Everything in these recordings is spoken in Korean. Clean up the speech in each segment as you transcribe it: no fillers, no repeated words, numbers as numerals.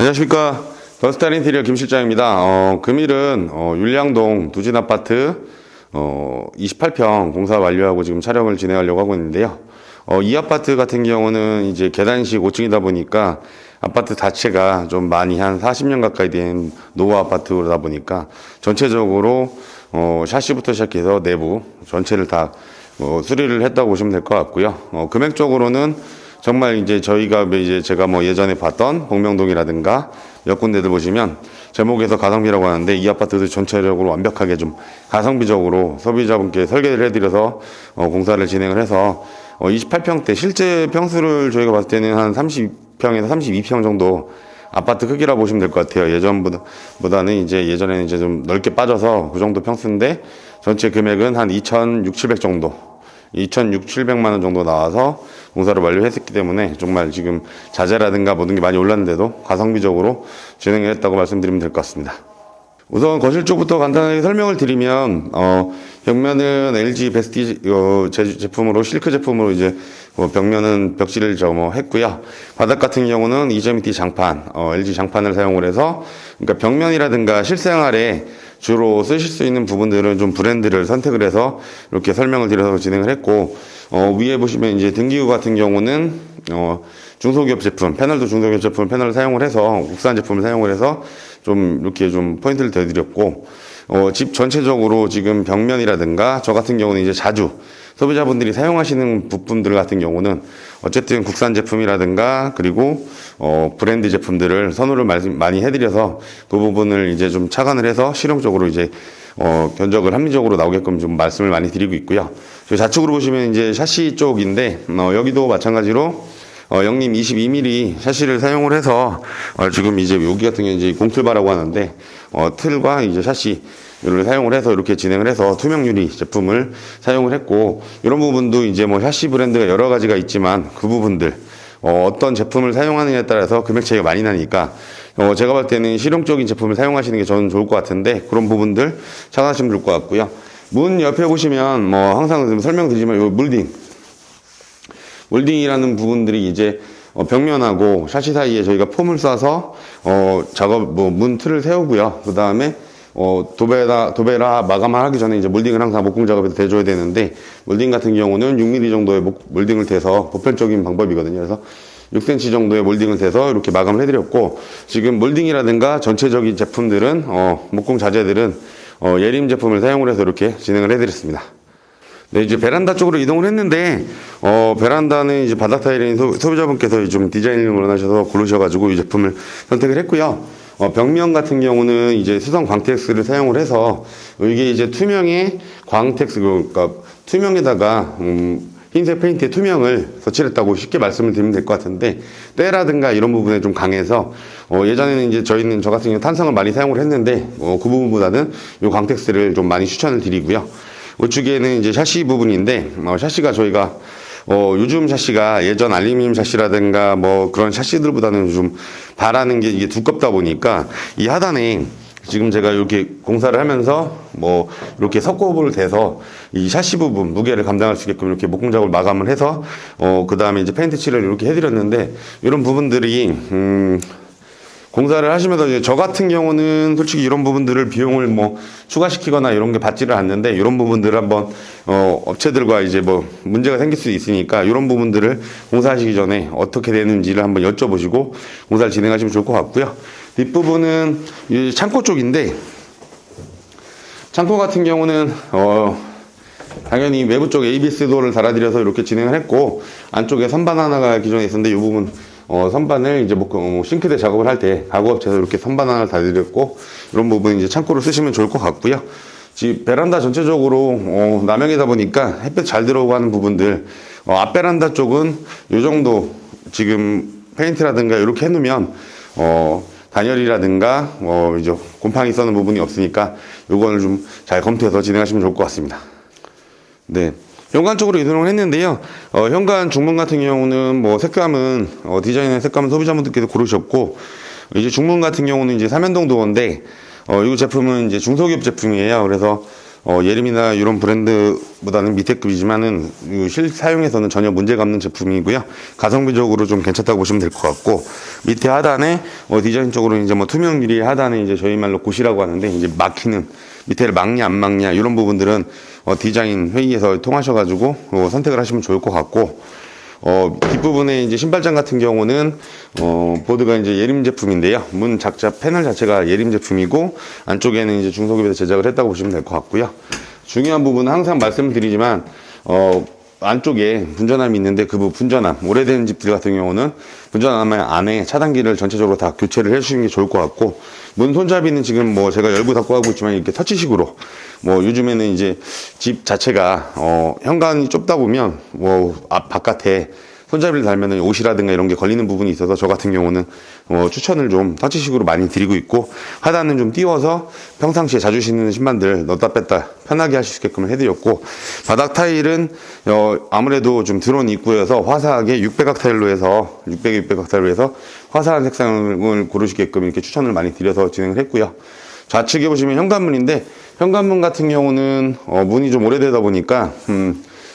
안녕하십니까. 더스타일 인테리어 김 실장입니다. 금일은 율량동 두진 아파트 28평 공사 완료하고 지금 촬영을 진행하려고 하고 있는데요. 이 아파트 같은 경우는 이제 계단식 5층이다 보니까 아파트 자체가 좀 많이 한 40년 가까이 된 노후 아파트다 보니까 전체적으로 샤시부터 시작해서 내부 전체를 다 수리를 했다고 보시면 될 것 같고요. 금액적으로는 정말 이제 저희가 이제 제가 예전에 봤던 복명동이라든가 몇 군데들 보시면 제목에서 가성비라고 하는데 이 아파트도 전체적으로 완벽하게 좀 가성비적으로 소비자분께 설계를 해드려서 공사를 진행을 해서 28평대 실제 평수를 저희가 봤을 때는 한 30평에서 32평 정도 아파트 크기라 보시면 될 것 같아요. 예전보다는 이제 예전에는 이제 좀 넓게 빠져서 그 정도 평수인데 전체 금액은 한 2,600 정도 2,600~700만 원 정도 나와서 공사를 완료했기 때문에 정말 지금 자재라든가 모든 게 많이 올랐는데도 가성비적으로 진행을 했다고 말씀드리면 될 것 같습니다. 우선 거실 쪽부터 간단하게 설명을 드리면 벽면은 LG 베스티 제품으로 실크 제품으로 이제 벽면은 벽실을 했고요. 바닥 같은 경우는 2.2T 장판, LG 장판을 사용을 해서 그러니까 벽면이라든가 실생활에 주로 쓰실 수 있는 부분들은 좀 브랜드를 선택을 해서 이렇게 설명을 드려서 진행을 했고, 위에 보시면 이제 등기구 같은 경우는 중소기업 제품, 패널도 중소기업 제품 패널을 사용을 해서 국산 제품을 사용을 해서 좀 이렇게 좀 포인트를 더드렸고, 집 전체적으로 지금 벽면이라든가 저 같은 경우는 이제 자주 소비자분들이 사용하시는 부품들 같은 경우는 어쨌든 국산 제품이라든가 그리고 브랜드 제품들을 선호를 많이 해드려서 그 부분을 이제 좀 착안을 해서 실용적으로 이제 견적을 합리적으로 나오게끔 좀 말씀을 많이 드리고 있고요. 저희 좌측으로 보시면 이제 샤시 쪽인데 여기도 마찬가지로 영림 22mm 샤시를 사용을 해서 지금 이제 여기 같은 경우는 이제 공틀바라고 하는데 틀과 이제 샤시 를 사용을 해서 이렇게 진행을 해서 투명 유리 제품을 사용을 했고, 이런 부분도 이제 샤시 브랜드가 여러 가지가 있지만 그 부분들 어떤 제품을 사용하느냐에 따라서 금액 차이가 많이 나니까 제가 볼 때는 실용적인 제품을 사용하시는 게 저는 좋을 것 같은데 그런 부분들 찾아하시면 좋을 것 같고요. 문 옆에 보시면 항상 설명드리지만 요 몰딩이라는 부분들이 이제 벽면하고 샤시 사이에 저희가 폼을 쏴서 문 틀을 세우고요. 그 다음에 도배라 마감하기 전에 이제 몰딩을 항상 목공 작업에서 대줘야 되는데, 몰딩 같은 경우는 6mm 정도의 몰딩을 대서 보편적인 방법이거든요. 그래서 6cm 정도의 몰딩을 대서 이렇게 마감을 해드렸고, 지금 몰딩이라든가 전체적인 제품들은 목공 자재들은 예림 제품을 사용을 해서 이렇게 진행을 해드렸습니다. 네, 이제 베란다 쪽으로 이동을 했는데 베란다는 이제 바닥 타일인 소비자분께서 좀 디자인을 원하셔서 고르셔가지고 이 제품을 선택을 했고요. 벽면 같은 경우는 이제 수성 광택스를 사용을 해서 이게 이제 투명의 광택스, 그러니까 투명에다가 흰색 페인트에 투명을 덧칠했다고 쉽게 말씀을 드리면 될 것 같은데, 때라든가 이런 부분에 좀 강해서 예전에는 이제 저 같은 경우 탄성을 많이 사용을 했는데 그 부분보다는 이 광택스를 좀 많이 추천을 드리고요. 우측에는 이제 샤시 부분인데 샤시가 저희가 요즘 샤시가 예전 알루미늄 샤시라든가 그런 샤시들보다는 좀 바라는 게 이게 두껍다 보니까 이 하단에 지금 제가 이렇게 공사를 하면서 이렇게 석고를 대서 이 샤시 부분 무게를 감당할 수 있게끔 이렇게 목공 작업을 마감을 해서 그 다음에 이제 페인트 칠을 이렇게 해드렸는데, 이런 부분들이 공사를 하시면서 이제 저 같은 경우는 솔직히 이런 부분들을 비용을 추가시키거나 이런 게 받지를 않는데, 이런 부분들을 한번 업체들과 이제 문제가 생길 수 있으니까 이런 부분들을 공사하시기 전에 어떻게 되는지를 한번 여쭤보시고 공사를 진행하시면 좋을 것 같고요. 뒷부분은 이 창고 쪽인데, 창고 같은 경우는 당연히 외부 쪽에 ABS 도어를 달아드려서 이렇게 진행을 했고, 안쪽에 선반 하나가 기존에 있었는데 이 부분 선반을 이제 싱크대 작업을 할 때 가구업체에서 이렇게 선반 하나를 달드렸고, 이런 부분 이제 창고로 쓰시면 좋을 것 같고요. 지금 베란다 전체적으로 남향이다 보니까 햇볕 잘 들어오고 하는 부분들, 앞 베란다 쪽은 요 정도 지금 페인트라든가 이렇게 해놓으면 단열이라든가 이제 곰팡이 써는 부분이 없으니까 요거를 좀 잘 검토해서 진행하시면 좋을 것 같습니다. 네. 현관 쪽으로 이동을 했는데요. 현관 중문 같은 경우는 색감은 디자인의 색감은 소비자분들께서 고르셨고, 이제 중문 같은 경우는 이제 삼연동 도어인데 이 제품은 이제 중소기업 제품이에요. 그래서 예림이나 이런 브랜드보다는 밑에 급이지만은 사용에서는 전혀 문제가 없는 제품이고요. 가성비적으로 좀 괜찮다고 보시면 될 것 같고, 밑에 하단에 디자인적으로 이제 뭐 투명 유리 하단에 이제 저희 말로 굿이라고 하는데, 이제 막히는 밑에를 막냐 안 막냐 이런 부분들은 디자인 회의에서 통하셔가지고 선택을 하시면 좋을 것 같고, 뒷부분에 이제 신발장 같은 경우는 보드가 이제 예림 제품인데요. 문 작자 패널 자체가 예림 제품이고, 안쪽에는 이제 중소기업에서 제작을 했다고 보시면 될 것 같고요. 중요한 부분은 항상 말씀을 드리지만 안쪽에 분전함이 있는데, 그 분전함, 오래된 집들 같은 경우는 분전함 안에 차단기를 전체적으로 다 교체를 해주시는 게 좋을 것 같고, 문 손잡이는 지금 뭐 제가 열고 닫고 하고 있지만 이렇게 터치식으로, 뭐 요즘에는 이제 집 자체가 현관이 좁다 보면 뭐 바깥에 손잡이를 달면은 옷이라든가 이런 게 걸리는 부분이 있어서, 저 같은 경우는 추천을 좀 터치식으로 많이 드리고 있고, 하단은 좀 띄워서 평상시에 자주 신는 신발들 넣었다 뺐다 편하게 할 수 있게끔 해드렸고, 바닥 타일은 아무래도 좀 드론 입구여서 화사하게 600각 타일로 해서 600각 타일로 해서 화사한 색상을 고르시게끔 이렇게 추천을 많이 드려서 진행을 했고요. 좌측에 보시면 현관문인데, 현관문 같은 경우는 문이 좀 오래되다 보니까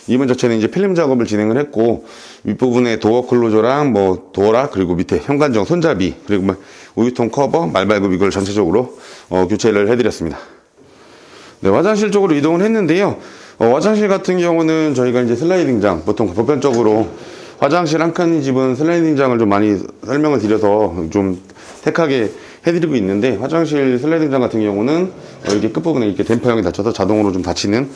이문 자체는 이제 필름 작업을 진행을 했고, 윗부분에 도어 클로저랑 뭐 도어락, 그리고 밑에 현관정 손잡이, 그리고 뭐 우유통 커버, 말발굽 이걸 전체적으로 교체를 해드렸습니다. 네, 화장실 쪽으로 이동을 했는데요. 화장실 같은 경우는 저희가 이제 슬라이딩장, 보통 보편적으로 화장실 한 칸의 집은 슬라이딩장을 좀 많이 설명을 드려서 좀 택하게 해드리고 있는데, 화장실 슬라이딩장 같은 경우는 이렇게 끝부분에 이렇게 댐퍼형이 닫혀서 자동으로 좀 닫히는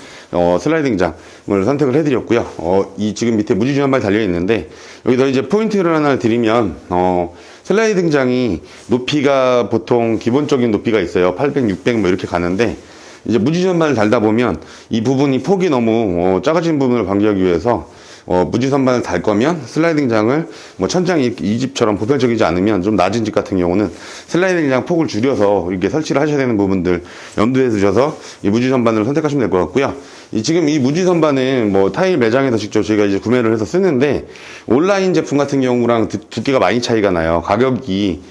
슬라이딩장을 선택을 해드렸고요. 이 지금 밑에 무지주 한 발 달려 있는데, 여기서 이제 포인트를 하나 드리면, 슬라이딩장이 높이가 보통 기본적인 높이가 있어요. 800, 600 뭐 이렇게 가는데, 이제 무지주 한 발을 달다 보면 이 부분이 폭이 너무 작아진 부분을 방지하기 위해서 무지선반을 달 거면 슬라이딩장을 뭐 천장이 이 집처럼 보편적이지 않으면 좀 낮은 집 같은 경우는 슬라이딩장 폭을 줄여서 이렇게 설치를 하셔야 되는 부분들 염두에 두셔서 이 무지선반을 선택하시면 될 것 같고요. 지금 이 무지선반은 뭐 타일 매장에서 직접 저희가 이제 구매를 해서 쓰는데, 온라인 제품 같은 경우랑 두께가 많이 차이가 나요. 가격이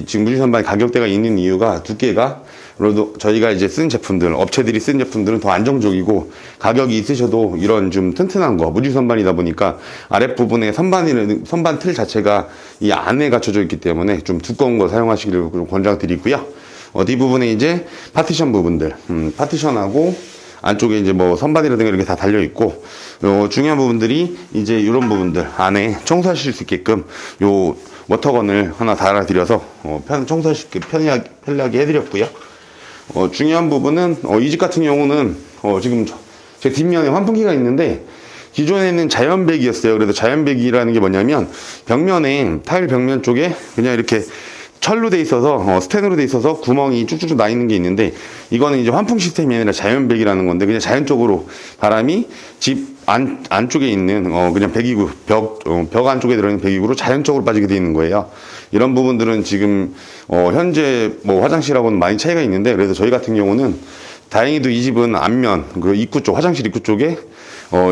지금 무지선반 가격대가 있는 이유가 두께가, 그래도 저희가 이제 쓴 제품들, 업체들이 쓴 제품들은 더 안정적이고 가격이 있으셔도 이런 좀 튼튼한 거, 무지선반이다 보니까 아랫부분에 선반 틀 자체가 이 안에 갖춰져 있기 때문에 좀 두꺼운 거 사용하시기를 권장드리고요. 뒷부분에 이제 파티션 부분들, 파티션하고 안쪽에 이제 뭐 선반이라든가 이렇게 다 달려 있고, 중요한 부분들이 이제 이런 부분들 안에 청소하실 수 있게끔 요 워터건을 하나 달아드려서 청소하실 수 있게 편리하게 해드렸고요. 중요한 부분은 이 집 같은 경우는 지금 제 뒷면에 환풍기가 있는데, 기존에는 자연배기였어요. 그래서 자연배기라는 게 뭐냐면, 벽면에 타일 벽면 쪽에 그냥 이렇게 철로 돼 있어서 스텐으로 돼 있어서 구멍이 쭉쭉쭉 나 있는 게 있는데, 이거는 이제 환풍 시스템이 아니라 자연배기라는 건데, 그냥 자연적으로 바람이 집 안쪽에 있는 그냥 배기구 벽 안쪽에 들어있는 배기구로 자연적으로 빠지게 되어 있는 거예요. 이런 부분들은 지금 현재 뭐 화장실하고는 많이 차이가 있는데, 그래서 저희 같은 경우는 다행히도 이 집은 앞면 그 입구 쪽, 화장실 입구 쪽에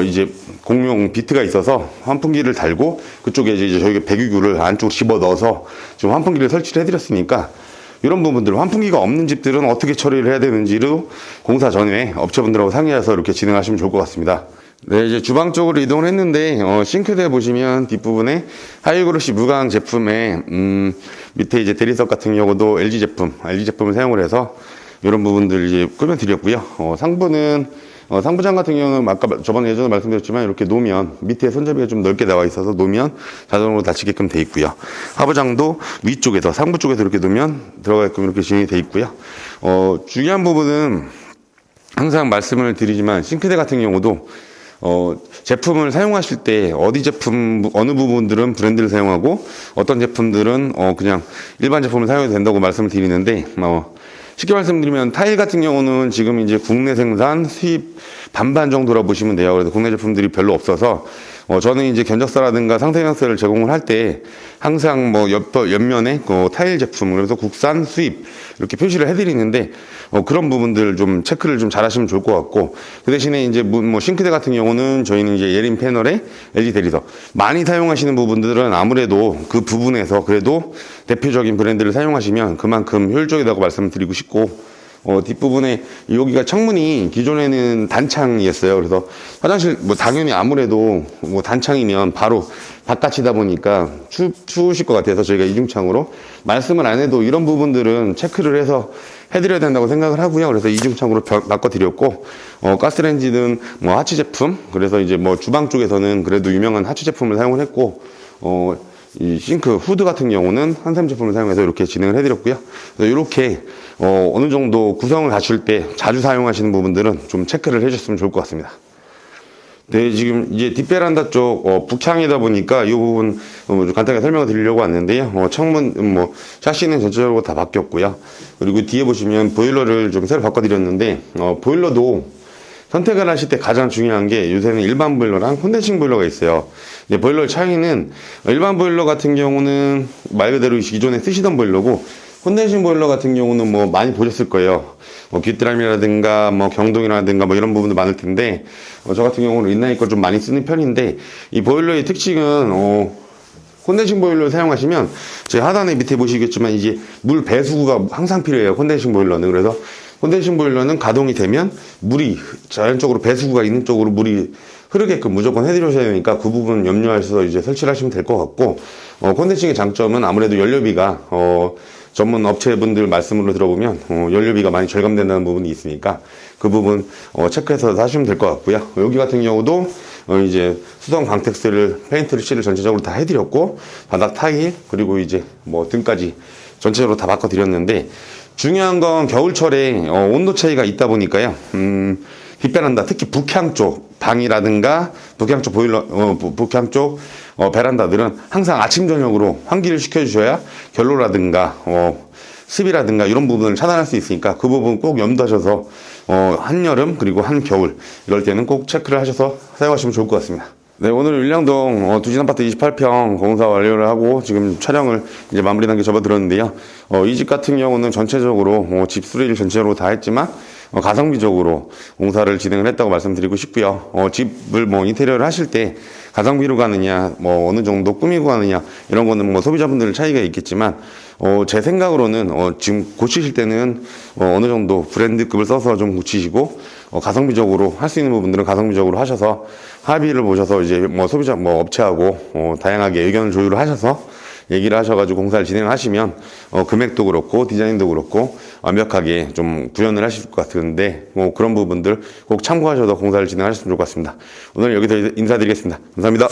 이제 공용 비트가 있어서 환풍기를 달고, 그쪽에 이제 저희가 배기구를 안쪽으로 집어 넣어서 지금 환풍기를 설치를 해드렸으니까, 이런 부분들, 환풍기가 없는 집들은 어떻게 처리를 해야 되는지로 공사 전에 업체분들하고 상의해서 이렇게 진행하시면 좋을 것 같습니다. 네, 이제 주방 쪽으로 이동을 했는데, 싱크대 보시면 뒷부분에 하이그로시 무광 제품에, 밑에 이제 대리석 같은 경우도 LG 제품을 사용을 해서 이런 부분들 이제 꾸며드렸고요. 상부는, 상부장 같은 경우는 아까 예전에 말씀드렸지만 이렇게 놓으면 밑에 손잡이가 좀 넓게 나와 있어서 놓으면 자동으로 닫히게끔 돼 있고요. 하부장도 위쪽에서, 상부 쪽에서 이렇게 놓으면 들어가게끔 이렇게 진행이 돼 있고요. 중요한 부분은 항상 말씀을 드리지만, 싱크대 같은 경우도 제품을 사용하실 때 어느 부분들은 브랜드를 사용하고 어떤 제품들은 그냥 일반 제품을 사용해도 된다고 말씀을 드리는데, 쉽게 말씀드리면 타일 같은 경우는 지금 이제 국내 생산 수입 반반 정도라 보시면 돼요. 그래서 국내 제품들이 별로 없어서 저는 이제 견적서라든가 상세경서를 제공을 할 때 항상 뭐 옆면에 타일 제품, 그래서 국산 수입 이렇게 표시를 해드리는데, 그런 부분들 좀 체크를 좀 잘 하시면 좋을 것 같고, 그 대신에 이제 뭐 싱크대 같은 경우는 저희는 이제 예림 패널에 LG 대리석 많이 사용하시는 부분들은 아무래도 그 부분에서 그래도 대표적인 브랜드를 사용하시면 그만큼 효율적이라고 말씀을 드리고 싶고, 뒷부분에 여기가 창문이 기존에는 단창이었어요. 그래서 화장실 뭐 당연히 아무래도 뭐 단창이면 바로 바깥이다 보니까 추우실 것 같아서 저희가 이중창으로 말씀을 안 해도 이런 부분들은 체크를 해서 해드려야 된다고 생각을 하고요. 그래서 이중창으로 바꿔드렸고, 가스레인지는 뭐 하치 제품, 그래서 이제 뭐 주방 쪽에서는 그래도 유명한 하치 제품을 사용을 했고, 이 싱크 후드 같은 경우는 한샘 제품을 사용해서 이렇게 진행을 해드렸고요. 그래서 이렇게 어느 정도 구성을 갖출 때 자주 사용하시는 부분들은 좀 체크를 해주셨으면 좋을 것 같습니다. 네, 지금 이제 뒷베란다 쪽 북창이다 보니까 이 부분 간단하게 설명을 드리려고 왔는데요. 창문 샤시는 전체적으로 다 바뀌었고요. 그리고 뒤에 보시면 보일러를 좀 새로 바꿔드렸는데 보일러도 선택을 하실 때 가장 중요한 게 요새는 일반 보일러랑 콘덴싱 보일러가 있어요. 근데 보일러 차이는 일반 보일러 같은 경우는 말 그대로 기존에 쓰시던 보일러고, 콘덴싱 보일러 같은 경우는 뭐 많이 보셨을 거예요. 귀뚜라미라든가 뭐 경동이라든가 뭐 이런 부분도 많을 텐데, 저 같은 경우는 인라인 걸 좀 많이 쓰는 편인데, 이 보일러의 특징은 콘덴싱 보일러를 사용하시면 제 하단에 밑에 보시겠지만 이제 물 배수구가 항상 필요해요. 콘덴싱 보일러는. 그래서 콘덴싱 보일러는 가동이 되면 물이 자연적으로 배수구가 있는 쪽으로 물이 흐르게끔 무조건 해드려야 되니까 그 부분 염려하셔서 이제 설치를 하시면 될 것 같고, 콘덴싱의 장점은 아무래도 연료비가 전문 업체분들 말씀으로 들어보면 연료비가 많이 절감된다는 부분이 있으니까 그 부분 체크해서 하시면 될 것 같고요. 여기 같은 경우도 이제 수성 광택스를 페인트를 칠을 전체적으로 다 해드렸고, 바닥 타일 그리고 이제 뭐 등까지 전체적으로 다 바꿔드렸는데, 중요한 건 겨울철에 온도 차이가 있다 보니까요. 뒷베란다, 특히 북향 쪽 방이라든가 북향 쪽 보일러, 북향 쪽 베란다들은 항상 아침 저녁으로 환기를 시켜주셔야 결로라든가 습이라든가 이런 부분을 차단할 수 있으니까 그 부분 꼭 염두하셔서 한여름 그리고 한겨울 이럴 때는 꼭 체크를 하셔서 사용하시면 좋을 것 같습니다. 네, 오늘 율량동 두진아파트 28평 공사 완료를 하고 지금 촬영을 이제 마무리 단계 접어들었는데요. 이 집 같은 경우는 전체적으로 집 수리를 전체적으로 다 했지만 가성비적으로 공사를 진행을 했다고 말씀드리고 싶고요. 집을 뭐 인테리어를 하실 때 가성비로 가느냐, 뭐 어느 정도 꾸미고 가느냐 이런 거는 뭐 소비자분들 차이가 있겠지만 제 생각으로는 지금 고치실 때는 어느 정도 브랜드급을 써서 좀 고치시고 가성비적으로 할 수 있는 부분들은 가성비적으로 하셔서 합의를 보셔서 이제 뭐 소비자 뭐 업체하고 다양하게 의견을 조율을 하셔서 얘기를 하셔가지고 공사를 진행하시면 금액도 그렇고 디자인도 그렇고 완벽하게 좀 구현을 하실 것 같은데 그런 부분들 꼭 참고하셔서 공사를 진행하셨으면 좋을 것 같습니다. 오늘 여기서 인사드리겠습니다. 감사합니다.